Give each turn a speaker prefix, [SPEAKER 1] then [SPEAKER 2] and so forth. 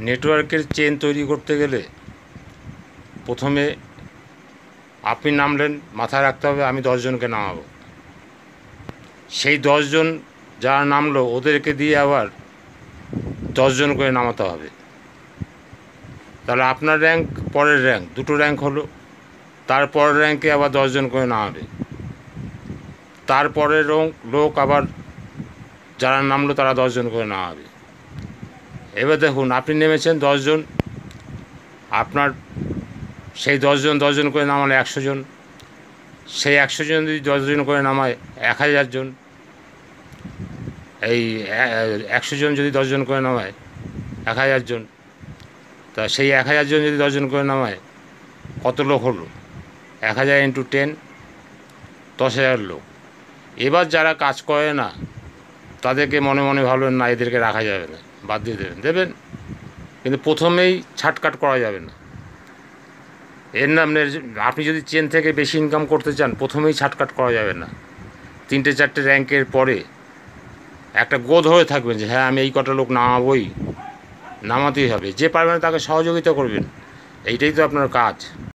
[SPEAKER 1] নেটওয়ার্কের চেন তৈরি করতে গেলে প্রথমে আপনি নামলেন, মাথায় রাখতে হবে আমি 10 জনকে নামাবো। সেই 10 জন যারা নামলো ওদেরকে দিয়ে আবার 10 জন করে নামাতে হবে। তাহলে আপনার র্যাঙ্ক পরের র্যাঙ্ক, দুটো র্যাঙ্ক হলো। তারপরের র্যাঙ্কে আবার 10 জন করে নামাবে। তারপরের লোক আবার যারা নামলো তারা 10 জন করে নামাবে। এবার দেখুন আপনি নেমেছেন 10 জন, আপনার সেই 10 জন করে নামালে 100 জন, সেই 100 জন যদি 10 জন করে নামায় 1000 জন, এই 100 জন যদি 10 জন করে নামায় 1000 জন, তা সেই 1000 জন যদি 10 জন করে নামায় কত লোক হলো? 1000 × 10 10,000 লোক। এবার যারা কাজ করে না তাদেরকে মনে মনে ভাবলেন না এদেরকে রাখা যাবে না, বাদ দিয়ে দেবেন, কিন্তু প্রথমেই ছাটকাট করা যাবে না। এর নামে আপনি যদি চেন থেকে বেশি ইনকাম করতে চান প্রথমেই ছাটকাট করা যাবে না। 3টে 4টে র্যাঙ্কের পরে একটা গোদ হয়ে থাকবেন যে হ্যাঁ আমি এই কটা লোক নামাতেই হবে। যে পারবেন তাকে সহযোগিতা করবেন, এইটাই তো আপনার কাজ।